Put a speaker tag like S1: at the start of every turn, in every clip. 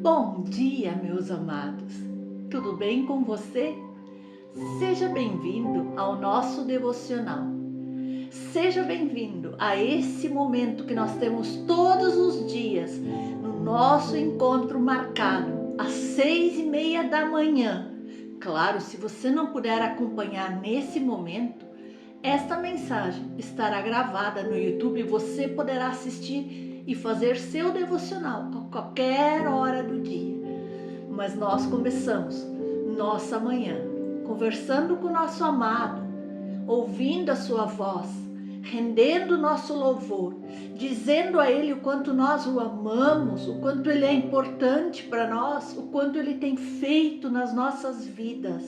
S1: Bom dia, meus amados. Tudo bem com você? Seja bem-vindo ao nosso devocional. Seja bem-vindo a esse momento que nós temos todos os dias no nosso encontro marcado às 6:30 da manhã. Claro, se você não puder acompanhar nesse momento, esta mensagem estará gravada no YouTube e você poderá assistir e fazer seu devocional a qualquer hora do dia. Mas nós começamos nossa manhã conversando com o nosso amado, ouvindo a sua voz, rendendo nosso louvor, dizendo a Ele o quanto nós o amamos, o quanto Ele é importante para nós, o quanto Ele tem feito nas nossas vidas,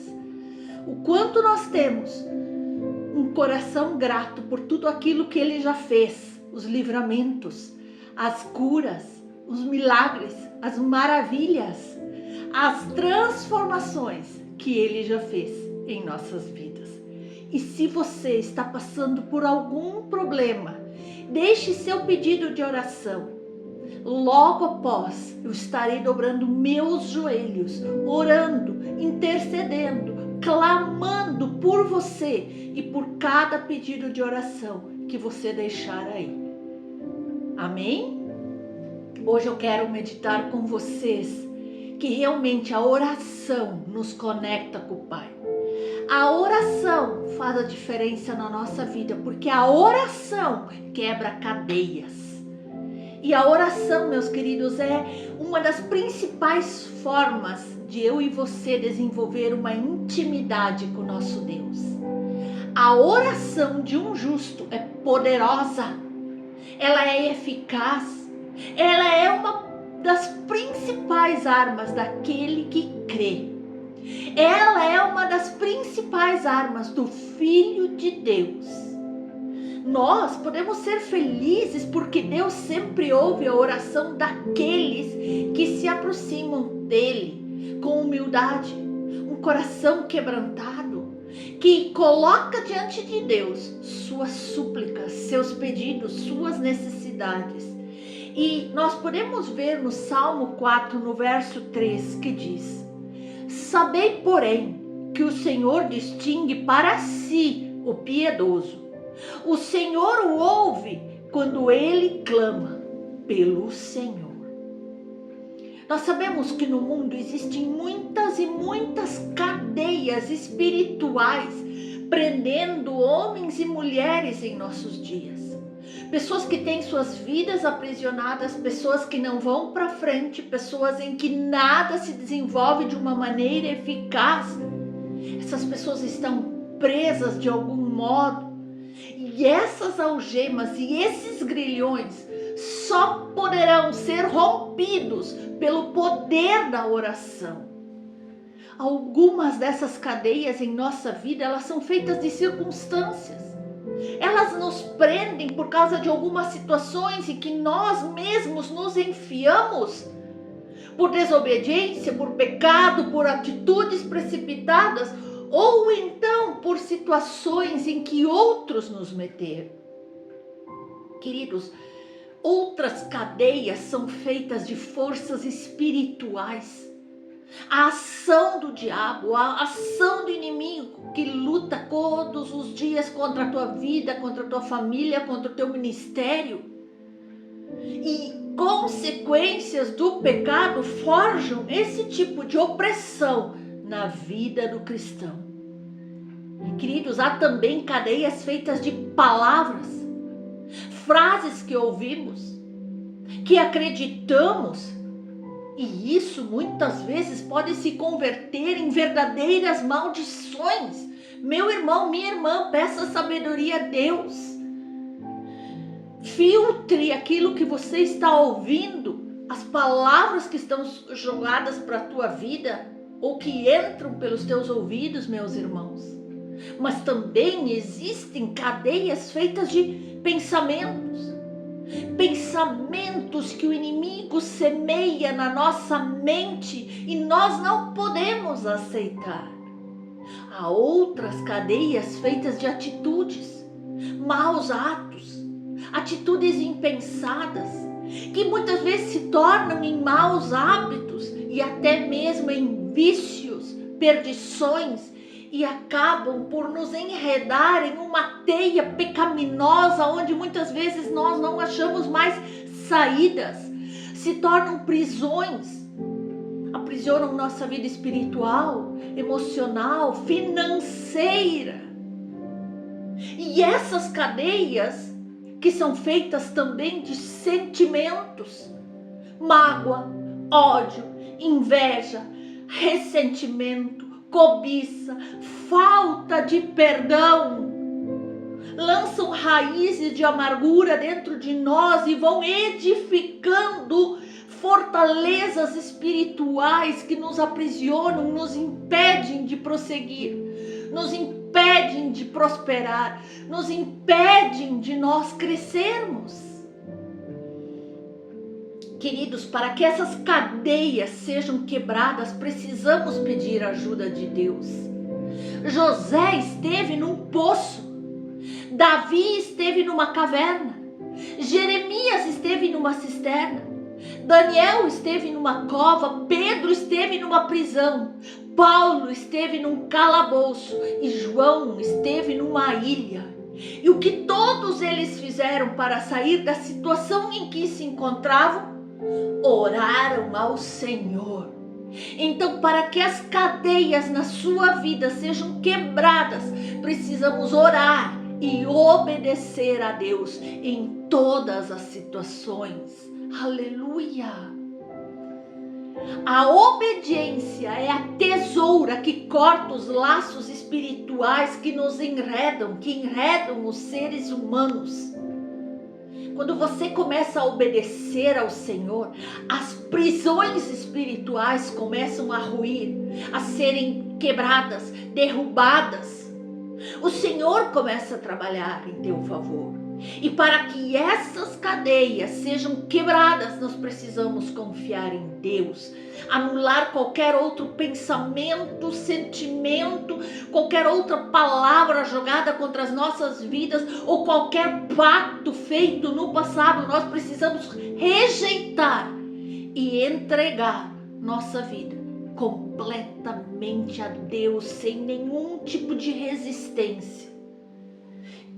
S1: o quanto nós temos um coração grato por tudo aquilo que Ele já fez, os livramentos, as curas, os milagres, as maravilhas, as transformações que Ele já fez em nossas vidas. E se você está passando por algum problema, deixe seu pedido de oração. Logo após, eu estarei dobrando meus joelhos, orando, intercedendo, clamando por você e por cada pedido de oração que você deixar aí. Amém? Hoje eu quero meditar com vocês que realmente a oração nos conecta com o Pai. A oração faz a diferença na nossa vida, porque a oração quebra cadeias. E a oração, meus queridos, é uma das principais formas de eu e você desenvolver uma intimidade com o nosso Deus. A oração de um justo é poderosa, ela é eficaz, ela é uma das principais armas daquele que crê. Ela é uma das principais armas do Filho de Deus. Nós podemos ser felizes porque Deus sempre ouve a oração daqueles que se aproximam dele com humildade, um coração quebrantado, que coloca diante de Deus suas súplicas, seus pedidos, suas necessidades. E nós podemos ver no Salmo 4, no verso 3, que diz: Sabei, porém, que o Senhor distingue para si o piedoso. O Senhor o ouve quando ele clama pelo Senhor. Nós sabemos que no mundo existem muitas e muitas cadeias espirituais prendendo homens e mulheres em nossos dias. Pessoas que têm suas vidas aprisionadas, pessoas que não vão para frente, pessoas em que nada se desenvolve de uma maneira eficaz. Essas pessoas estão presas de algum modo. E essas algemas e esses grilhões só poderão ser rompidos pelo poder da oração. Algumas dessas cadeias em nossa vida, elas são feitas de circunstâncias. Elas nos prendem por causa de algumas situações em que nós mesmos nos enfiamos por desobediência, por pecado, por atitudes precipitadas, ou então por situações em que outros nos meteram. Queridos, outras cadeias são feitas de forças espirituais. A ação do diabo, a ação do inimigo que luta todos os dias contra a tua vida, contra a tua família, contra o teu ministério. E consequências do pecado forjam esse tipo de opressão na vida do cristão. Queridos, há também cadeias feitas de palavras, frases que ouvimos, que acreditamos, e isso muitas vezes pode se converter em verdadeiras maldições. Meu irmão, minha irmã, peça sabedoria a Deus. Filtre aquilo que você está ouvindo, as palavras que estão jogadas para a tua vida ou que entram pelos teus ouvidos, meus irmãos. Mas também existem cadeias feitas de pensamentos. Pensamentos que o inimigo semeia na nossa mente e nós não podemos aceitar. Há outras cadeias feitas de atitudes, maus atos, atitudes impensadas, que muitas vezes se tornam em maus hábitos e até mesmo em vícios, perdições, e acabam por nos enredar em uma teia pecaminosa onde muitas vezes nós não achamos mais saídas, se tornam prisões, aprisionam nossa vida espiritual, emocional, financeira. E essas cadeias que são feitas também de sentimentos, mágoa, ódio, inveja, ressentimento, cobiça, falta de perdão, lançam raízes de amargura dentro de nós e vão edificando fortalezas espirituais que nos aprisionam, nos impedem de prosseguir, nos impedem de prosperar, nos impedem de nós crescermos. Queridos, para que essas cadeias sejam quebradas, precisamos pedir a ajuda de Deus. José esteve num poço, Davi esteve numa caverna, Jeremias esteve numa cisterna, Daniel esteve numa cova, Pedro esteve numa prisão, Paulo esteve num calabouço e João esteve numa ilha. E o que todos eles fizeram para sair da situação em que se encontravam? Oraram ao Senhor. Então, para que as cadeias na sua vida sejam quebradas, precisamos orar e obedecer a Deus em todas as situações. Aleluia! A obediência é a tesoura que corta os laços espirituais que nos enredam, que enredam os seres humanos. Quando você começa a obedecer ao Senhor, as prisões espirituais começam a ruir, a serem quebradas, derrubadas. O Senhor começa a trabalhar em teu favor. E para que essas cadeias sejam quebradas, nós precisamos confiar em Deus, anular qualquer outro pensamento, sentimento, qualquer outra palavra jogada contra as nossas vidas ou qualquer pacto feito no passado. Nós precisamos rejeitar e entregar nossa vida completamente a Deus, sem nenhum tipo de resistência.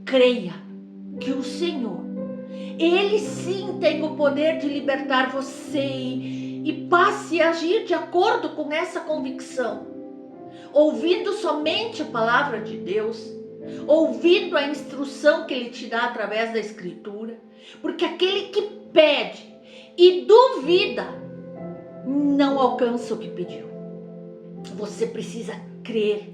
S1: Creia que o Senhor, Ele sim tem o poder de libertar você e passe a agir de acordo com essa convicção, ouvindo somente a palavra de Deus, ouvindo a instrução que Ele te dá através da Escritura, porque aquele que pede e duvida não alcança o que pediu. Você precisa crer.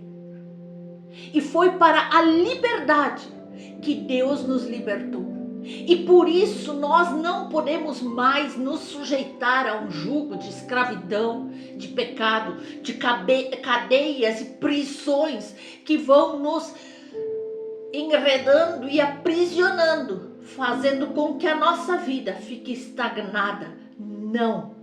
S1: E foi para a liberdade que Deus nos libertou. E por isso nós não podemos mais nos sujeitar a um jugo de escravidão, de pecado, de cadeias e prisões que vão nos enredando e aprisionando, fazendo com que a nossa vida fique estagnada. Não.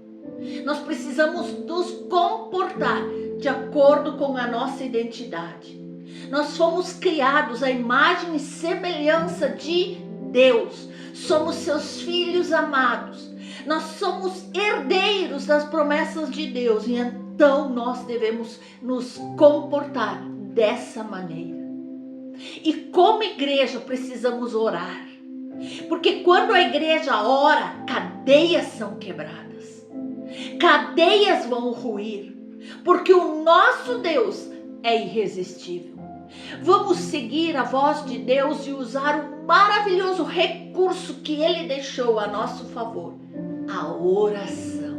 S1: Nós precisamos nos comportar de acordo com a nossa identidade. Nós fomos criados à imagem e semelhança de Deus. Somos seus filhos amados. Nós somos herdeiros das promessas de Deus. E então nós devemos nos comportar dessa maneira. E como igreja precisamos orar. Porque quando a igreja ora, cadeias são quebradas. Cadeias vão ruir. Porque o nosso Deus é irresistível. Vamos seguir a voz de Deus e usar o maravilhoso recurso que Ele deixou a nosso favor, a oração.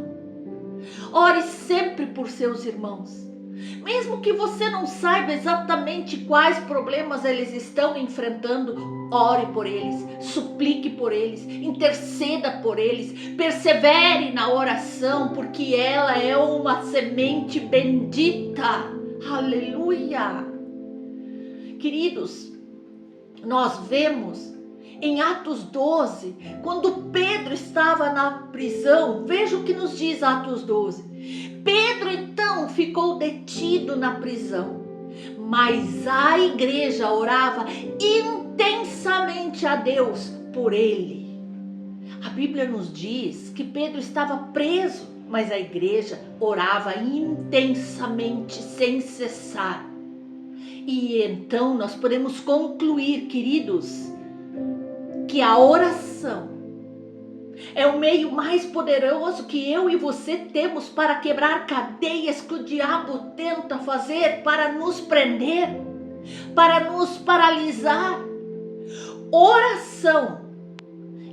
S1: Ore sempre por seus irmãos. Mesmo que você não saiba exatamente quais problemas eles estão enfrentando, ore por eles, suplique por eles, interceda por eles, persevere na oração, porque ela é uma semente bendita. Aleluia! Queridos, nós vemos em Atos 12, quando Pedro estava na prisão, veja o que nos diz Atos 12. Pedro então ficou detido na prisão, mas a igreja orava intensamente a Deus por ele. A Bíblia nos diz que Pedro estava preso, mas a igreja orava intensamente, sem cessar. E então nós podemos concluir, queridos, que a oração é o meio mais poderoso que eu e você temos para quebrar cadeias que o diabo tenta fazer para nos prender, para nos paralisar. Oração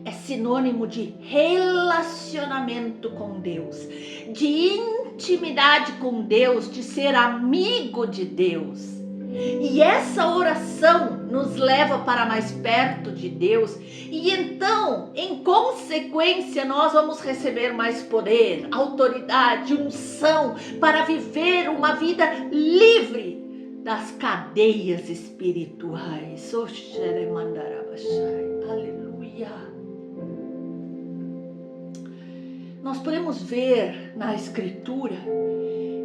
S1: é sinônimo de relacionamento com Deus, de intimidade com Deus, de ser amigo de Deus. E essa oração nos leva para mais perto de Deus, e então, em consequência, nós vamos receber mais poder, autoridade, unção para viver uma vida livre das cadeias espirituais. Aleluia. Nós podemos ver na Escritura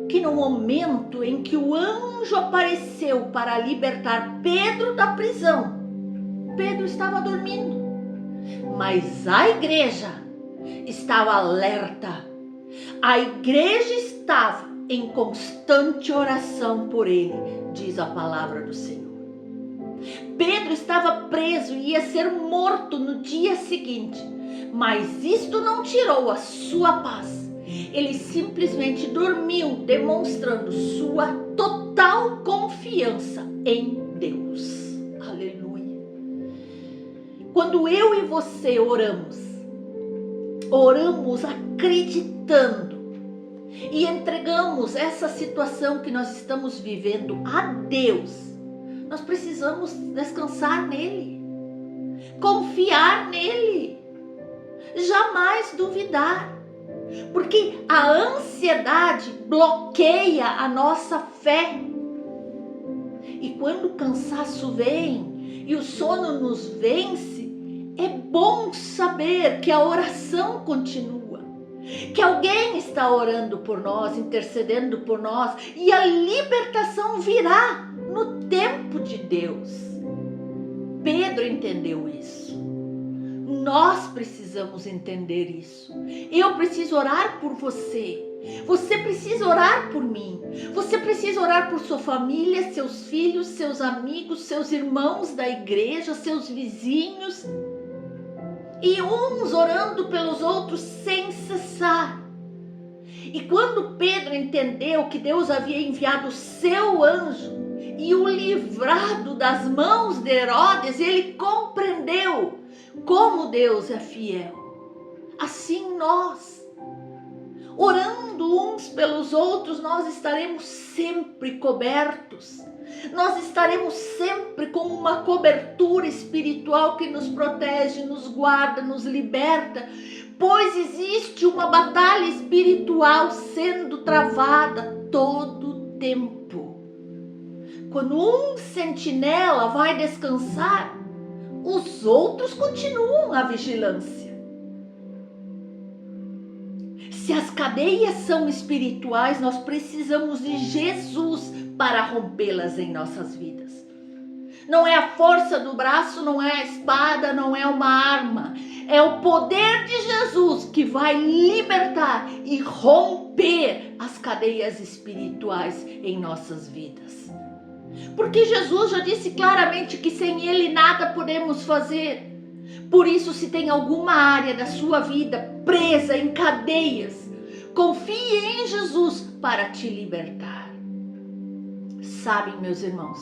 S1: que no momento em que o anjo apareceu para libertar Pedro da prisão, Pedro estava dormindo, mas a igreja estava alerta. A igreja estava em constante oração por ele, diz a palavra do Senhor. Pedro estava preso e ia ser morto no dia seguinte, mas isto não tirou a sua paz. Ele simplesmente dormiu, demonstrando sua total confiança em Deus. Aleluia. Quando eu e você oramos acreditando e entregamos essa situação que nós estamos vivendo a Deus, nós precisamos descansar nele, confiar nele, jamais duvidar. Porque a ansiedade bloqueia a nossa fé. E quando o cansaço vem e o sono nos vence, é bom saber que a oração continua, que alguém está orando por nós, intercedendo por nós, e a libertação virá no tempo de Deus. Pedro entendeu isso. Nós precisamos entender isso. Eu preciso orar por você. Você precisa orar por mim. Você precisa orar por sua família, seus filhos, seus amigos, seus irmãos da igreja, seus vizinhos. E uns orando pelos outros sem cessar. E quando Pedro entendeu que Deus havia enviado o seu anjo e o livrado das mãos de Herodes, ele compreendeu como Deus é fiel. Assim nós, orando uns pelos outros, nós estaremos sempre cobertos. Nós estaremos sempre com uma cobertura espiritual que nos protege, nos guarda, nos liberta, pois existe uma batalha espiritual sendo travada todo o tempo. Quando um sentinela vai descansar, os outros continuam a vigilância. Se as cadeias são espirituais, nós precisamos de Jesus para rompê-las em nossas vidas. Não é a força do braço, não é a espada, não é uma arma. É o poder de Jesus que vai libertar e romper as cadeias espirituais em nossas vidas. Porque Jesus já disse claramente que sem Ele nada podemos fazer. Por isso, se tem alguma área da sua vida presa em cadeias, confie em Jesus para te libertar. Sabem, meus irmãos,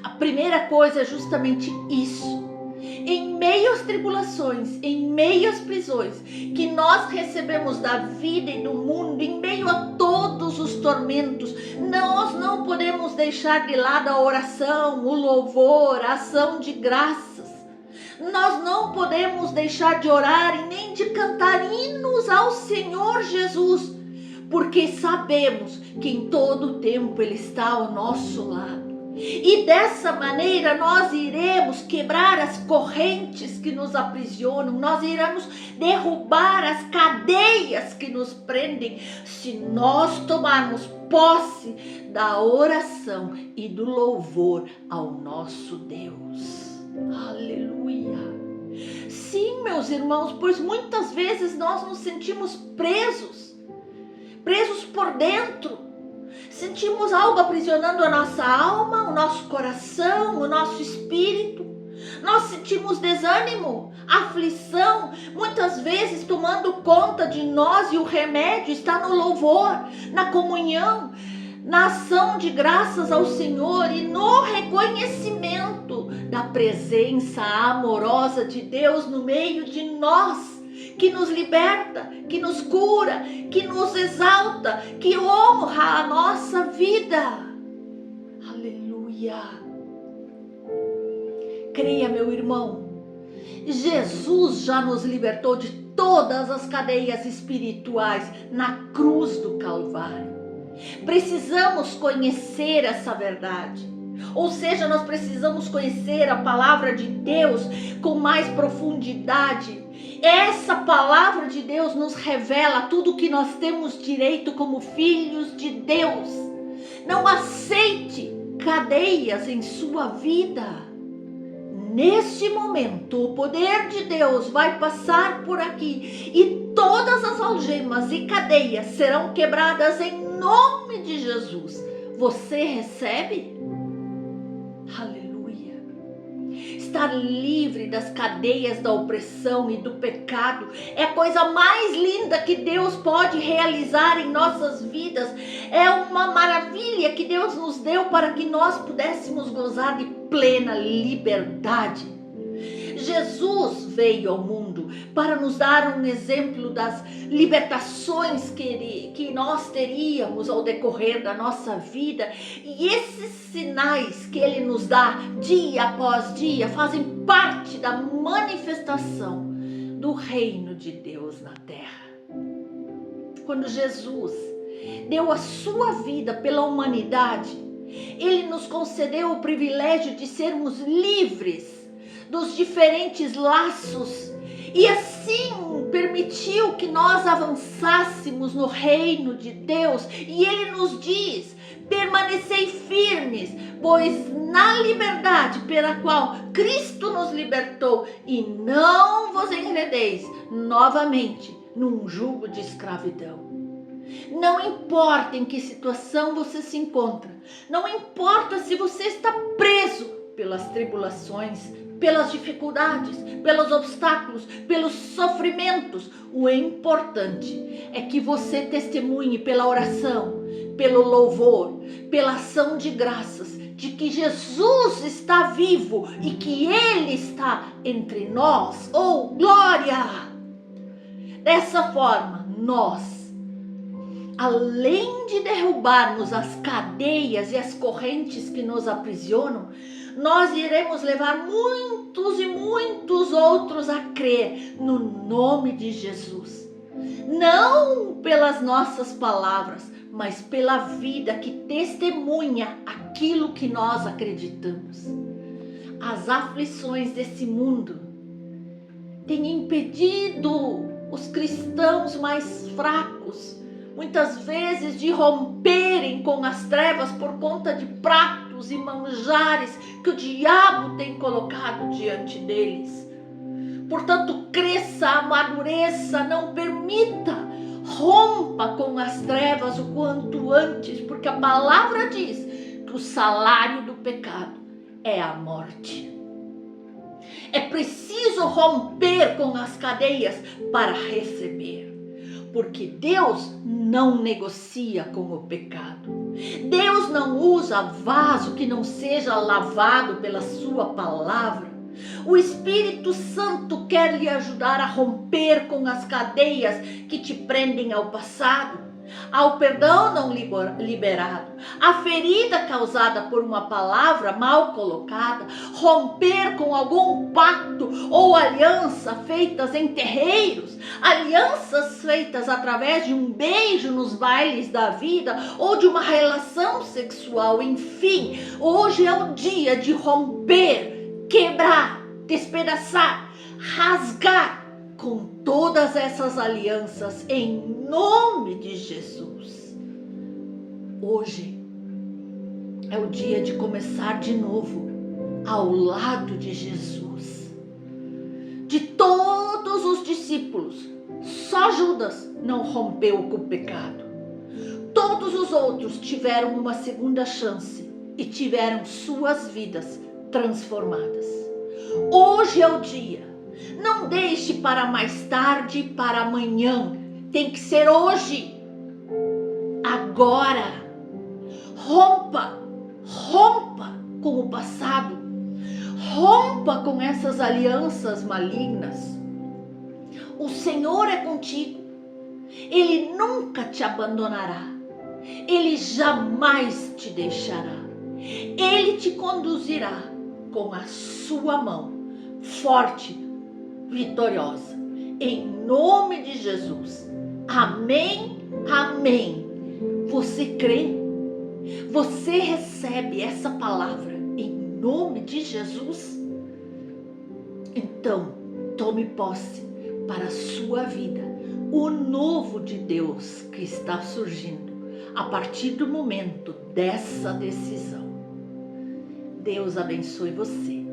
S1: a primeira coisa é justamente isso. Em meio às tribulações, em meio às prisões que nós recebemos da vida e do mundo, em meio a todos os tormentos, nós não podemos deixar de lado a oração, o louvor, a ação de graças. Nós não podemos deixar de orar e nem de cantar hinos ao Senhor Jesus, porque sabemos que em todo tempo Ele está ao nosso lado. E dessa maneira nós iremos quebrar as correntes que nos aprisionam, nós iremos derrubar as cadeias que nos prendem, se nós tomarmos posse da oração e do louvor ao nosso Deus. Aleluia! Sim, meus irmãos, pois muitas vezes nós nos sentimos presos por dentro. Sentimos algo aprisionando a nossa alma, o nosso coração, o nosso espírito. Nós sentimos desânimo, aflição, muitas vezes tomando conta de nós, e o remédio está no louvor, na comunhão, na ação de graças ao Senhor e no reconhecimento da presença amorosa de Deus no meio de nós, que nos liberta, que nos cura, que nos exalta, que honra a nossa vida. Aleluia! Creia, meu irmão, Jesus já nos libertou de todas as cadeias espirituais na cruz do Calvário. Precisamos conhecer essa verdade. Ou seja, nós precisamos conhecer a palavra de Deus com mais profundidade. Essa palavra de Deus nos revela tudo o que nós temos direito como filhos de Deus. Não aceite cadeias em sua vida. Neste momento, o poder de Deus vai passar por aqui e todas as algemas e cadeias serão quebradas em nome de Jesus. Você recebe? Aleluia! Estar livre das cadeias da opressão e do pecado é a coisa mais linda que Deus pode realizar em nossas vidas. É uma maravilha que Deus nos deu para que nós pudéssemos gozar de plena liberdade. Jesus veio ao mundo para nos dar um exemplo das libertações que nós teríamos ao decorrer da nossa vida. E esses sinais que Ele nos dá dia após dia fazem parte da manifestação do reino de Deus na terra. Quando Jesus deu a sua vida pela humanidade, Ele nos concedeu o privilégio de sermos livres dos diferentes laços e assim permitiu que nós avançássemos no reino de Deus. E Ele nos diz: permanecei firmes, pois na liberdade pela qual Cristo nos libertou, e não vos enredeis novamente num jugo de escravidão. Não importa em que situação você se encontra, não importa se você está preso pelas tribulações, pelas dificuldades, pelos obstáculos, pelos sofrimentos. O importante é que você testemunhe pela oração, pelo louvor, pela ação de graças, de que Jesus está vivo e que Ele está entre nós. Oh, glória! Dessa forma, nós, além de derrubarmos as cadeias e as correntes que nos aprisionam, nós iremos levar muitos e muitos outros a crer no nome de Jesus. Não pelas nossas palavras, mas pela vida que testemunha aquilo que nós acreditamos. As aflições desse mundo têm impedido os cristãos mais fracos, muitas vezes, de romperem com as trevas por conta de pratos e manjares que o diabo tem colocado diante deles. Portanto, cresça, amadureça, não permita, rompa com as trevas o quanto antes, porque a palavra diz que o salário do pecado é a morte. É preciso romper com as cadeias para receber, porque Deus não negocia com o pecado. Deus não usa vaso que não seja lavado pela sua palavra. O Espírito Santo quer lhe ajudar a romper com as cadeias que te prendem ao passado, ao perdão não liberado, à ferida causada por uma palavra mal colocada, romper com algum pacto ou aliança feitas em terreiros, alianças feitas através de um beijo nos bailes da vida ou de uma relação sexual. Enfim, hoje é o dia de romper, quebrar, despedaçar, rasgar com todas essas alianças em nome de Jesus. Hoje é o dia de começar de novo ao lado de Jesus, de todos discípulos, só Judas não rompeu com o pecado. Todos os outros tiveram uma segunda chance e tiveram suas vidas transformadas. Hoje é o dia. Não deixe para mais tarde, para amanhã. Tem que ser hoje. Agora. Rompa com o passado. Rompa com essas alianças malignas. O Senhor é contigo. Ele nunca te abandonará. Ele jamais te deixará. Ele te conduzirá com a sua mão forte, vitoriosa. Em nome de Jesus. Amém, amém. Você crê? Você recebe essa palavra em nome de Jesus? Então, tome posse para a sua vida o novo de Deus que está surgindo a partir do momento dessa decisão. Deus abençoe você.